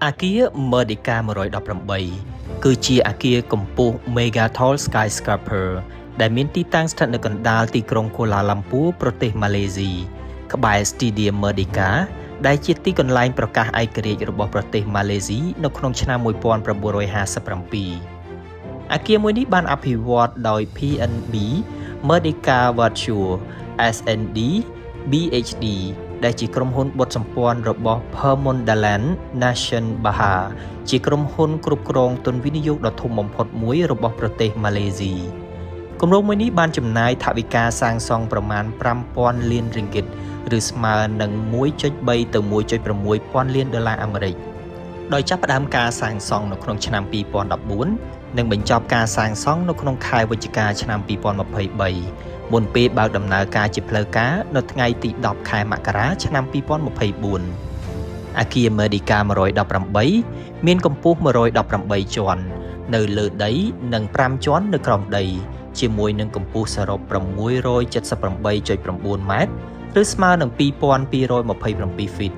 អាគារ Merdeka 118 គឺជាអាគារកម្ពស់ Mega Tall Skyscraper ដែលមានទីតាំងស្ថិតនៅកណ្ដាលទីក្រុងកូឡាឡាំពួរប្រទេសម៉ាឡេស៊ីក្បែរ Stadium Merdeka ដែលជាទីកន្លែងប្រកាសឯករាជ្យរបស់ប្រទេសម៉ាឡេស៊ីនៅក្នុងឆ្នាំ 1957 អាគារមួយនេះបានអភិវឌ្ឍដោយ PNB Merdeka Virtual SND BHD ដែលជាក្រុមហ៊ុនបុតសម្ព័ន្ធរបស់ Permondaland Nation Bahar ជាក្រុមហ៊ុនគ្រប់គ្រងទុនវិនិយោគដ៏ធំបំផុតមួយរបស់ប្រទេសម៉ាឡេស៊ីគម្រោងមួយនេះបានចំណាយថវិកាសាងសង់ប្រមាណ 5,000 លានរ៉ិងហ្គីតឬស្មើនឹង 1.3 ទៅ 1.6 ពាន់លានដុល្លារអាមេរិកដោយចាប់ផ្ដើមការសាងសង់នៅក្នុងឆ្នាំ 2014 និងបញ្ចប់ការសាងសង់នៅក្នុងខែវិច្ឆិកាឆ្នាំ 2023 មុនពេលបើកដំណើរការជាផ្លូវការនៅថ្ងៃទី10ខែមករាឆ្នាំ 2024 អាគារ Merdeka 118 មានកម្ពស់ 118 ជាន់នៅលើដីនិង 5 ជាន់នៅក្រោមដីជាមួយនឹងកម្ពស់សរុប 678.9 ម៉ែត្រឬស្មើនឹង 2,227 ហ្វីត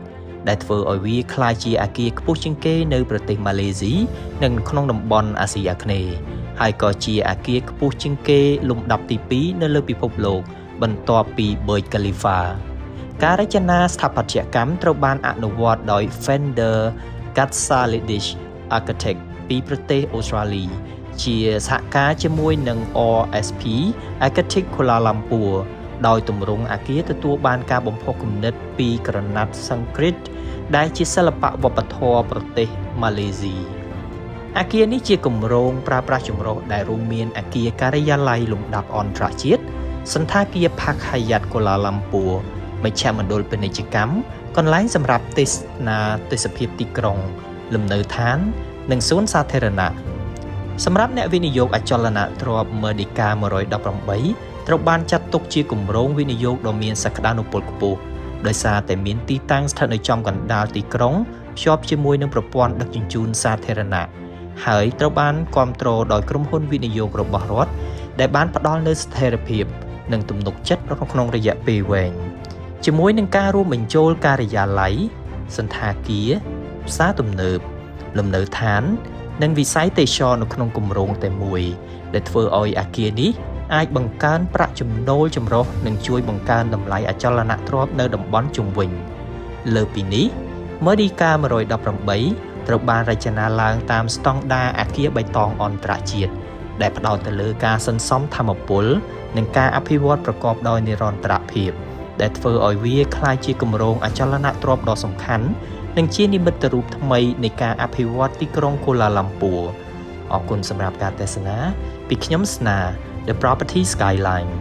ដែលធ្វើឲ្យវាក្លាយជាអាគារខ្ពស់ជាងគេនៅប្រទេសម៉ាឡេស៊ីនិងក្នុងតំបន់អាស៊ីអាគ្នេយ៍ហើយក៏ជាអាគារខ្ពស់ជាងគេលំដាប់ទី2នៅលើពិភពលោកបន្ទាប់ពី Burj Khalifa ការរចនាស្ថាបត្យកម្មត្រូវបានអនុវត្តដោយ Fender Gatsalidis Architect ពីប្រទេសអូស្ត្រាលីជាសហការជាមួយនឹង RSP Architect Kuala Lumpur ដោយទម្រង់អាគារទទួលបានការបំផុសគំនិតពីក្រណាត់សង្គ្រីតដែលជាសិល្បៈវប្បធម៌ប្រទេសម៉ាឡេស៊ីអាគារនេះជាគម្រោងប្រើប្រាស់ចម្រុះដែលរួមមានអាគារការិយាល័យលំដាប់អន្តរជាតិសន្តាគារ Park Hyatt Kuala Lumpur មជ្ឈមណ្ឌលពាណិជ្ជកម្មកន្លែងសម្រាប់ទេសនាទេសភាពទីក្រុងលំនៅឋាននិងសួនសាធារណៈសម្រាប់អ្នកវិនិយោគអចលនទ្រព្យ Merdeka 118 ត្រូវបានចាត់ទុកជាគម្រោងវិនិយោគដ៏មានសក្តានុពលខ្ពស់ដោយសារតែមានទីតាំងស្ថិតនៅចំកណ្ដាលទីក្រុងភ្ជាប់ជាមួយនឹងប្រព័ន្ធដឹកជញ្ជូនសាធារណៈហើយត្រូវបានគាំទ្រដោយក្រុមហ៊ុនវិនិយោគរបស់រដ្ឋដែលបានផ្ដល់នូវស្ថិរភាពនិងទំនុកចិត្តក្នុងរយៈពេលវែងជាមួយនឹងការរួមបញ្ចូលការិយាល័យសន្តាគារផ្សារទំនើបលំនៅឋាននិងវិស័យទេសចរណ៍នៅក្នុងគម្រោងតែមួយដែលធ្វើឲ្យអាគារនេះអាចបង្កើនប្រាក់ចំណូលចម្រុះនិងជួយបង្កើនតម្លៃអចលនទ្រព្យនៅតំបន់ជុំវិញលើពីនេះ Merdeka 118 ត្រូវបានរចនាឡើងតាមស្តង់ដារអាគារបៃតងអន្តរជាតិដែលផ្ដោតទៅលើការសន្សំថាមពលនិងការអភិវឌ្ឍប្រកបដោយនិរន្តរភាពដែលធ្វើឲ្យវាក្លាយជាគម្រោងអចលនទ្រព្យដ៏សំខាន់និងជានិមិត្តរូបថ្មីនៃការអភិវឌ្ឍទីក្រុងកូឡាឡាំពួរអរគុណសម្រាប់ការទស្សនាពីខ្ញុំស្នា The Property Skyline